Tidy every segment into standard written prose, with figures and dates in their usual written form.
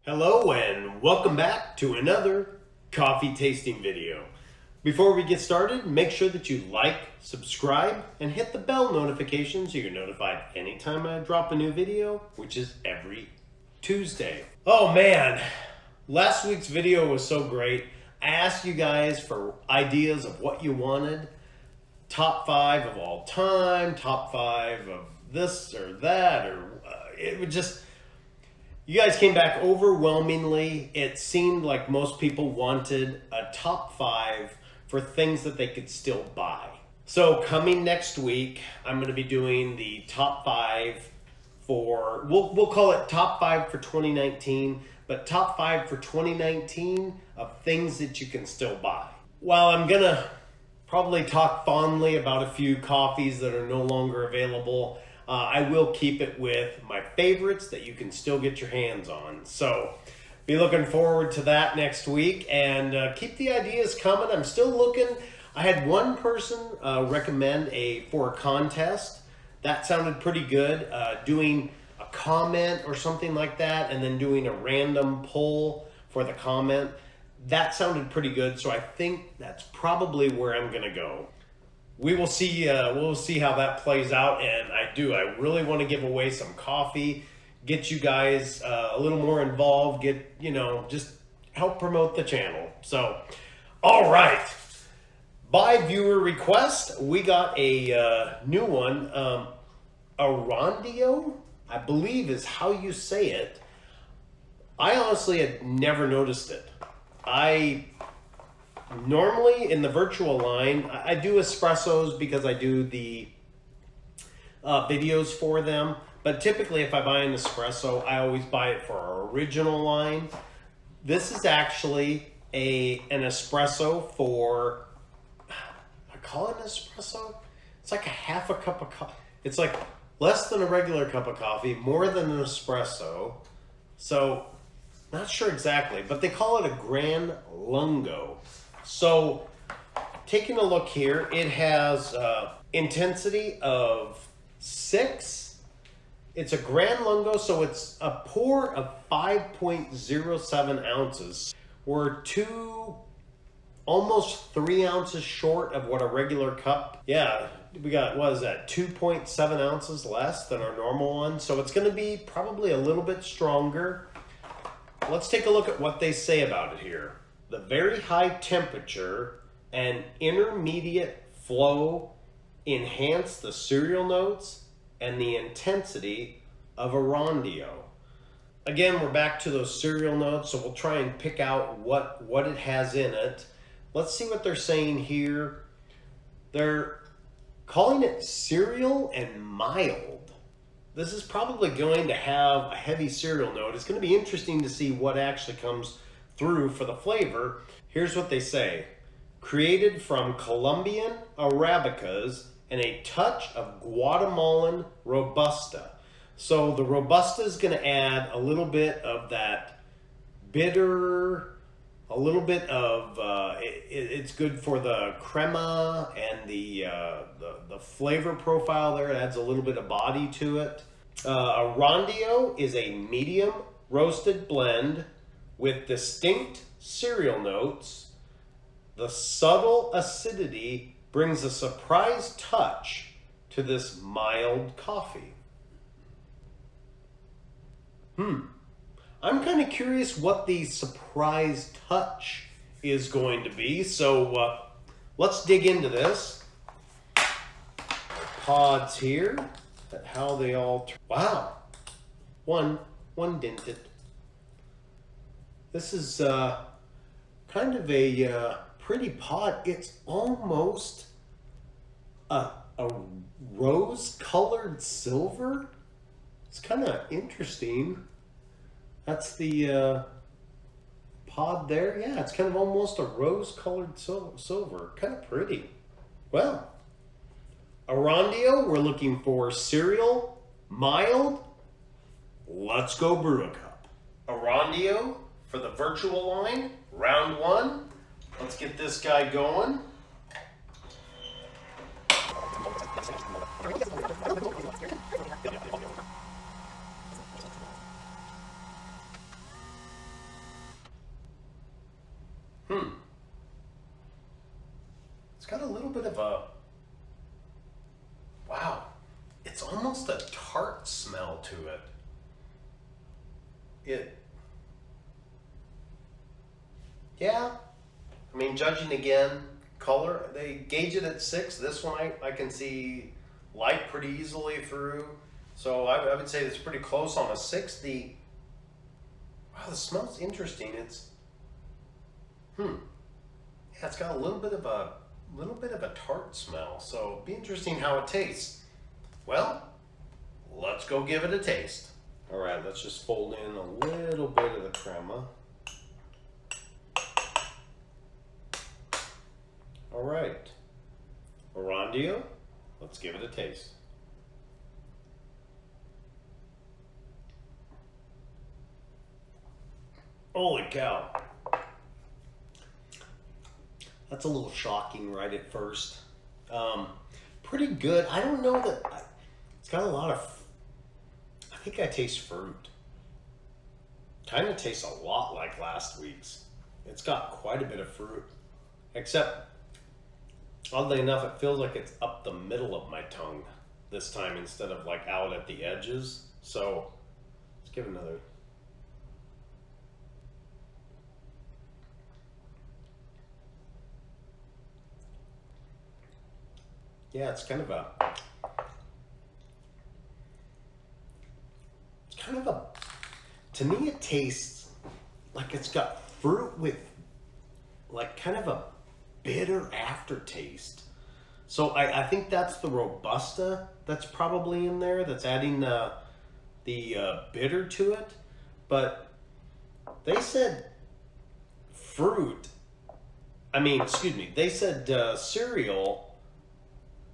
Hello and welcome back to another coffee tasting video. Before we get started, make sure that you like, subscribe, and hit the bell notification so you're notified anytime I drop a new video, which is every Tuesday. Oh man, last week's video was so great. I asked you guys for ideas of what you wanted. Top 5 of all time, top 5 of this or that, or it would just... You guys came back overwhelmingly. It seemed like most people wanted a top 5 for things that they could still buy. So coming next week, I'm going to be doing the top 5 for, we'll call it top 5 for 2019, but top 5 for 2019 of things that you can still buy. While I'm going to probably talk fondly about a few coffees that are no longer available, I will keep it with my favorites that you can still get your hands on. So be looking forward to that next week, and keep the ideas coming. I'm still looking. I had one person recommend for a contest. That sounded pretty good. Doing a comment or something like that, and then doing a random poll for the comment. That sounded pretty good, so I think that's probably where I'm going to go. We will see. We'll see how that plays out, and I really want to give away some coffee, get you guys a little more involved, just help promote the channel. So, all right. By viewer request, we got a new one. Arondio, I believe is how you say it. I honestly had never noticed it. Normally in the Vertuo Line, I do espressos because I do the videos for them. But typically if I buy an espresso, I always buy it for our original line. This is actually an espresso for, I call it an espresso? It's like a half a cup of coffee. It's like less than a regular cup of coffee, more than an espresso. So, not sure exactly, but they call it a Gran Lungo. So, taking a look here, it has intensity of 6. It's a Gran Lungo, so it's a pour of 5.07 ounces. We're almost 3 ounces short of what a regular cup. Yeah, we got, what is that, 2.7 ounces less than our normal one. So it's going to be probably a little bit stronger. Let's take a look at what they say about it here. The very high temperature and intermediate flow enhance the cereal notes and the intensity of Arondio. Again, we're back to those cereal notes, so we'll try and pick out what it has in it. Let's see what they're saying here. They're calling it cereal and mild. This is probably going to have a heavy cereal note. It's going to be interesting to see what actually comes through for the flavor. Here's what they say. Created from Colombian Arabicas and a touch of Guatemalan Robusta. So the Robusta is going to add a little bit of that bitter, a little bit of, it's good for the crema and the flavor profile there. It adds a little bit of body to it. Arondio is a medium roasted blend with distinct cereal notes. The subtle acidity brings a surprise touch to this mild coffee. I'm kind of curious what the surprise touch is going to be. So let's dig into this. Pods here, how they all, wow, one dented. This is kind of a pretty pod. It's almost a rose-colored silver. It's kind of interesting. That's the pod there. Yeah, it's kind of almost a rose-colored silver. Kind of pretty. Well, Arondio, we're looking for cereal, mild. Let's go brew a cup. Arondio for the Vertuo Line, round 1. Let's get this guy going. got a little bit of a, wow, it's almost a tart smell to it. Yeah, I mean, judging again, color, they gauge it at 6. This one I can see light pretty easily through. So I would say it's pretty close on a 6. Wow, the smell's interesting. Yeah, it's got a little bit of a tart smell. So it'd be interesting how it tastes. Well, let's go give it a taste. All right, let's just fold in a little bit of the crema. All right, Arondio, let's give it a taste. Holy cow. That's a little shocking right at first. Pretty good. I don't know that, it's got a lot of, I think I taste fruit. Kind of tastes a lot like last week's. It's got quite a bit of fruit, except oddly enough, it feels like it's up the middle of my tongue this time instead of like out at the edges. So let's give it another. Yeah, it's kind of a, to me it tastes like it's got fruit with like kind of a bitter aftertaste. So I think that's the Robusta that's probably in there that's adding the bitter to it. But they said fruit, they said cereal.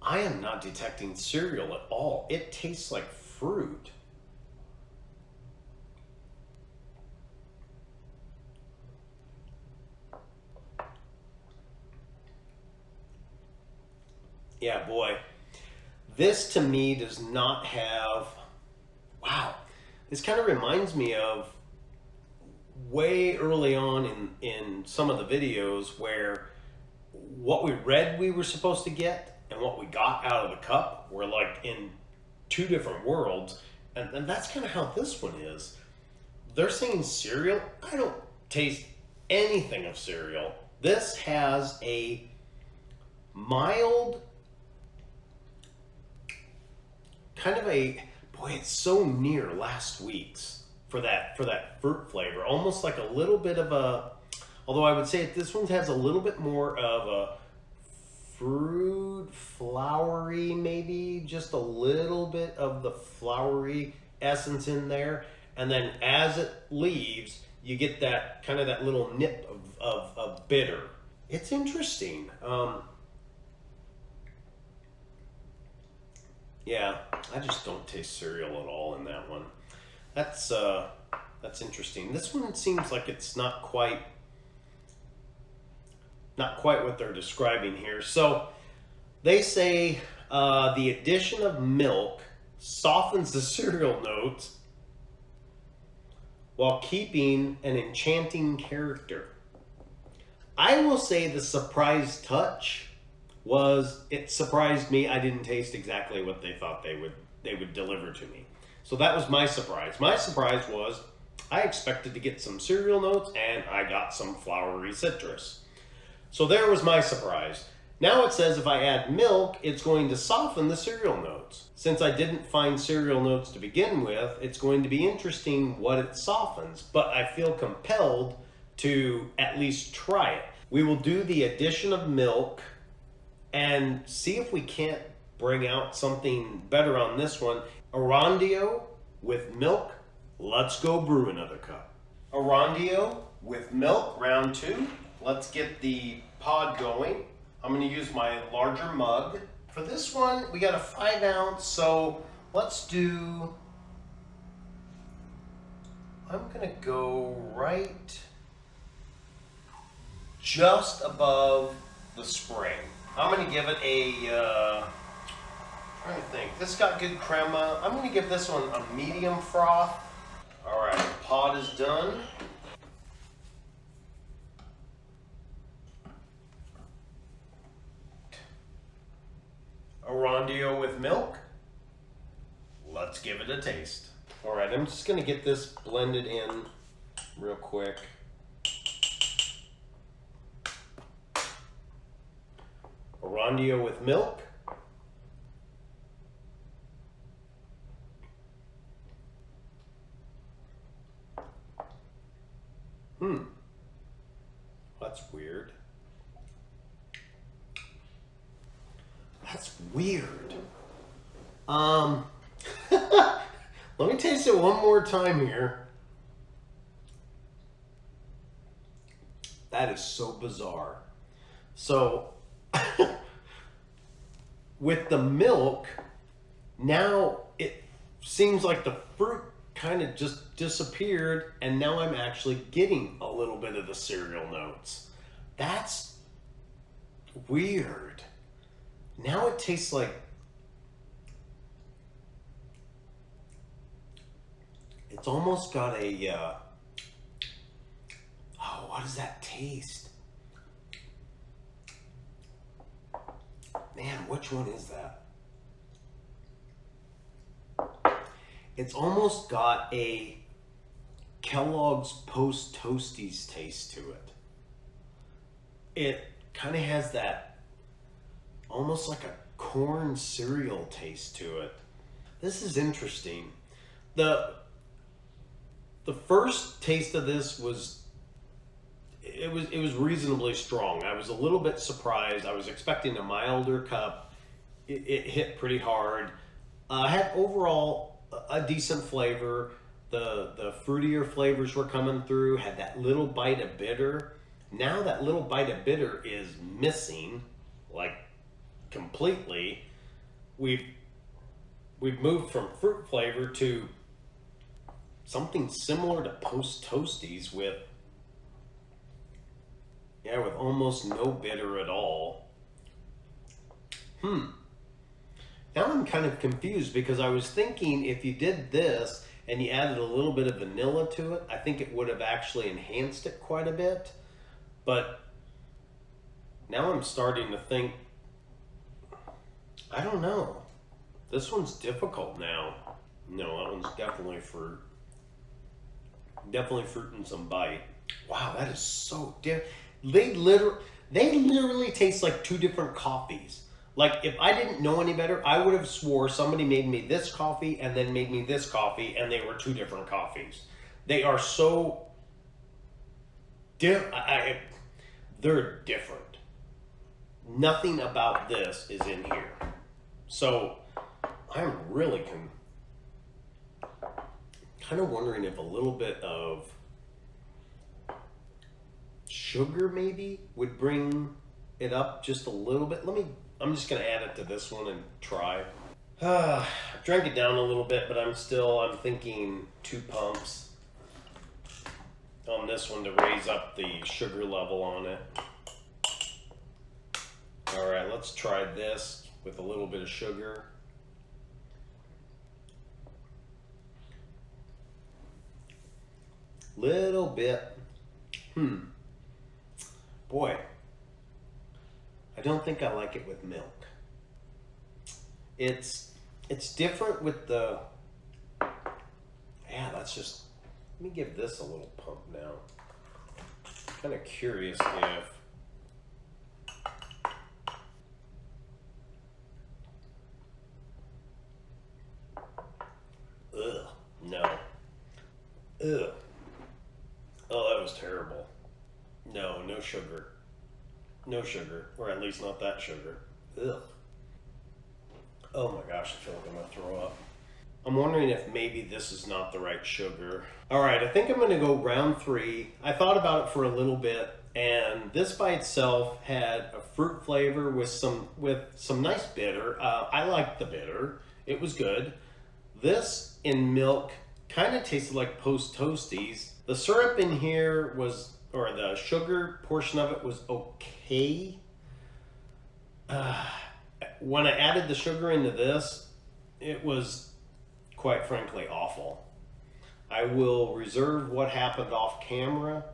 I am not detecting cereal at all. It tastes like fruit. Yeah, boy. This to me does not have, wow. This kind of reminds me of way early on in some of the videos where what we read we were supposed to get and what we got out of the cup were like in two different worlds. And that's kind of how this one is. They're saying cereal. I don't taste anything of cereal. This has a mild, kind of a, boy, it's so near last week's for that fruit flavor. Almost like a little bit of a, although I would say this one has a little bit more of a fruit, flowery, maybe just a little bit of the flowery essence in there. And then as it leaves, you get that kind of that little nip of bitter. It's interesting. Yeah, I just don't taste cereal at all in that one. That's interesting. This one seems like it's not quite what they're describing here. So they say the addition of milk softens the cereal notes while keeping an enchanting character. I will say the surprise touch was, it surprised me. I didn't taste exactly what they thought they would deliver to me. So that was my surprise. My surprise was I expected to get some cereal notes and I got some flowery citrus. So there was my surprise. Now it says if I add milk, it's going to soften the cereal notes. Since I didn't find cereal notes to begin with, it's going to be interesting what it softens, but I feel compelled to at least try it. We will do the addition of milk and see if we can't bring out something better on this one. Arondio with milk. Let's go brew another cup. Arondio with milk, round 2. Let's get the pod going. I'm going to use my larger mug. For this one, we got a 5 ounce, so let's do, I'm going to go right just above the spring. I'm going to give it a, I'm trying to think, this got good crema. I'm going to give this one a medium froth. All right, the pod is done. Arondio with milk. Let's give it a taste. All right, I'm just gonna get this blended in real quick. Arondio with milk. That's weird. That's weird. Let me taste it one more time here. That is so bizarre. So, with the milk, now it seems like the fruit kind of just disappeared, and now I'm actually getting a little bit of the cereal notes. That's weird. Now it tastes like it's almost got a oh, what does that taste? Man, which one is that? It's almost got a Kellogg's Post Toasties taste to it. It kind of has that almost like a corn cereal taste to it. This is interesting. The first taste of this was it was reasonably strong. I was a little bit surprised. I was expecting a milder cup. It hit pretty hard. Had overall a decent flavor. The fruitier flavors were coming through. Had that little bite of bitter. Now that little bite of bitter is missing, like completely. We've moved from fruit flavor to something similar to Post Toasties with almost no bitter at all. Now I'm kind of confused because I was thinking if you did this and you added a little bit of vanilla to it, I think it would have actually enhanced it quite a bit. But now I'm starting to think, I don't know. This one's difficult now. No, that one's definitely fruit. Definitely fruit and some bite. Wow, that is so different. They literally taste like two different coffees. Like, if I didn't know any better, I would have swore somebody made me this coffee and then made me this coffee, and they were two different coffees. They are so they're different. Nothing about this is in here. So, I'm really kind of wondering if a little bit of sugar maybe would bring it up just a little bit. I'm just going to add it to this one and try. I drank it down a little bit, but I'm thinking 2 pumps on this one to raise up the sugar level on it. All right, let's try this with a little bit of sugar. Little bit. Boy, I don't think I like it with milk. It's different with the, that's just, let me give this a little pump now. Kind of curious if, no. Oh, that was terrible. No sugar. No sugar, or at least not that sugar. Ugh. Oh my gosh, I feel like I'm gonna throw up. I'm wondering if maybe this is not the right sugar. All right, I think I'm gonna go round 3. I thought about it for a little bit, and this by itself had a fruit flavor with some nice bitter. I liked the bitter. It was good. This in milk kind of tasted like Post Toasties. The syrup in here was, or the sugar portion of it was okay. When I added the sugar into this, it was quite frankly awful. I will reserve what happened off camera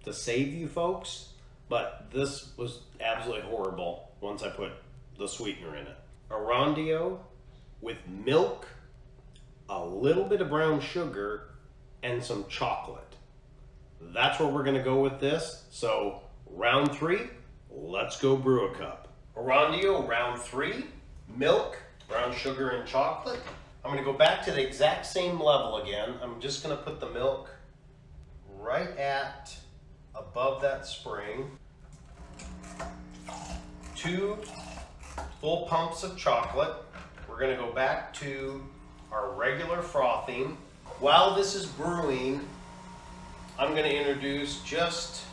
to save you folks, but this was absolutely horrible once I put the sweetener in it. Arondio with milk, a little bit of brown sugar, and some chocolate. That's where we're gonna go with this. So round 3, let's go brew a cup. Arondio, round 3, milk, brown sugar, and chocolate. I'm gonna go back to the exact same level again. I'm just gonna put the milk right at above that spring. 2 full pumps of chocolate. We're gonna go back to our regular frothing. While this is brewing, I'm gonna introduce just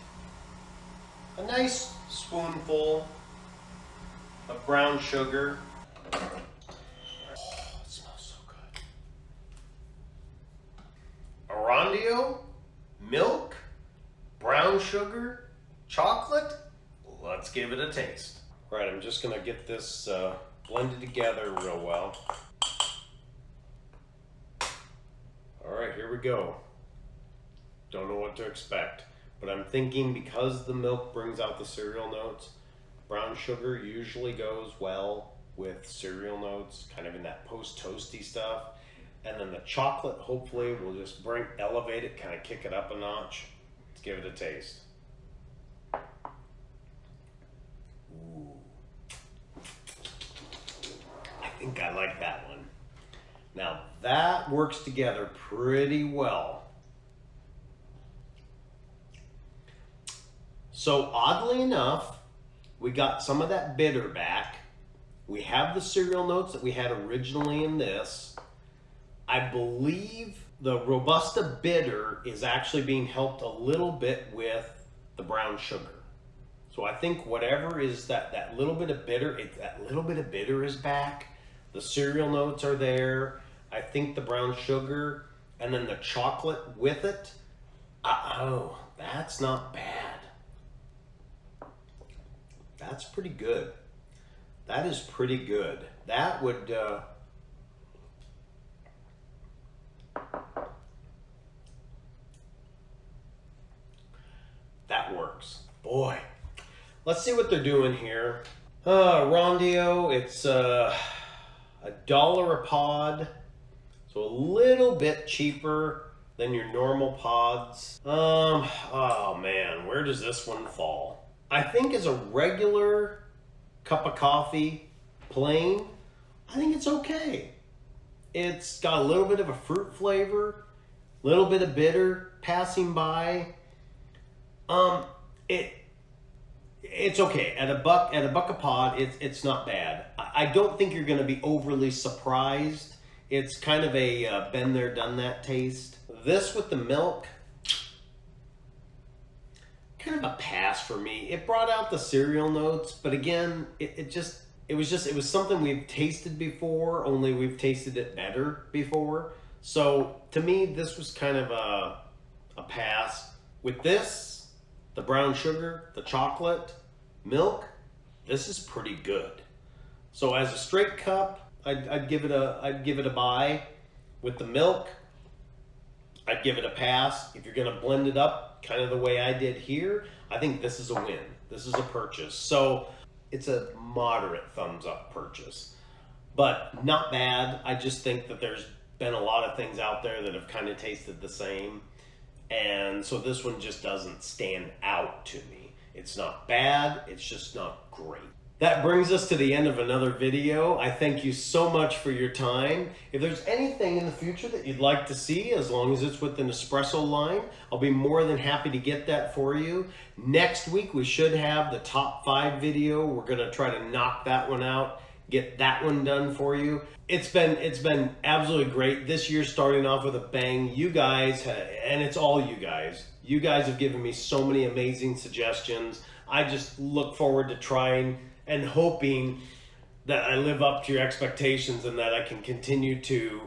a nice spoonful of brown sugar. Oh, it smells so good. Arondio, milk, brown sugar, chocolate. Let's give it a taste. All right, I'm just gonna get this blended together real well. All right, here we go. Don't know what to expect, but I'm thinking because the milk brings out the cereal notes, brown sugar usually goes well with cereal notes, kind of in that post-toasty stuff. And then the chocolate hopefully will just elevate it, kind of kick it up a notch. Let's give it a taste. Ooh. I think I like that one. Now that works together pretty well. So oddly enough, we got some of that bitter back. We have the cereal notes that we had originally in this. I believe the Robusta bitter is actually being helped a little bit with the brown sugar. So I think whatever is that little bit of bitter, that little bit of bitter is back. The cereal notes are there. I think the brown sugar and then the chocolate with it. Oh, that's not bad. That's pretty good. That is pretty good. That would, that works. Boy, let's see what they're doing here. Arondio, it's $1 a pod, so a little bit cheaper than your normal pods. Oh man, where does this one fall? I think as a regular cup of coffee, plain, I think it's okay. It's got a little bit of a fruit flavor, a little bit of bitter passing by. It's okay at a buck a pod. It's not bad. I don't think you're going to be overly surprised. It's kind of a been there, done that taste. This with the milk, kind of a pass for me. It brought out the cereal notes, but again, it was something we've tasted before, only we've tasted it better before. So to me, this was kind of a pass. With this, the brown sugar, the chocolate, milk, this is pretty good. So as a straight cup, I'd give it a buy. With the milk, I'd give it a pass. If you're gonna blend it up kind of the way I did here, I think this is a win. This is a purchase. So it's a moderate thumbs up purchase, but not bad. I just think that there's been a lot of things out there that have kind of tasted the same. And so this one just doesn't stand out to me. It's not bad, it's just not great. That brings us to the end of another video. I thank you so much for your time. If there's anything in the future that you'd like to see, as long as it's with the Nespresso line, I'll be more than happy to get that for you. Next week, we should have the top 5 video. We're gonna try to knock that one out, get that one done for you. It's been absolutely great. This year starting off with a bang. You guys, and it's all you guys. You guys have given me so many amazing suggestions. I just look forward to trying and hoping that I live up to your expectations and that I can continue to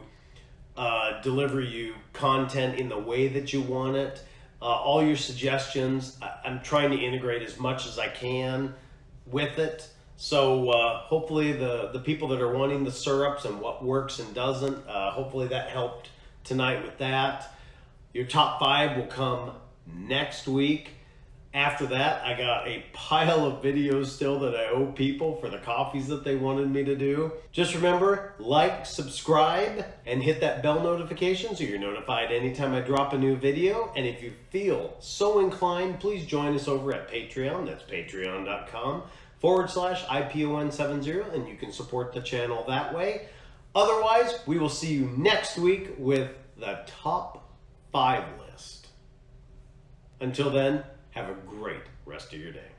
deliver you content in the way that you want it. All your suggestions, I'm trying to integrate as much as I can with it. So hopefully the people that are wanting the syrups and what works and doesn't, hopefully that helped tonight with that. Your top 5 will come next week. After that, I got a pile of videos still that I owe people for the coffees that they wanted me to do. Just remember, like, subscribe, and hit that bell notification so you're notified anytime I drop a new video. And if you feel so inclined, please join us over at Patreon. That's patreon.com/IPON70, and you can support the channel that way. Otherwise, we will see you next week with the top 5 list. Until then, have a great rest of your day.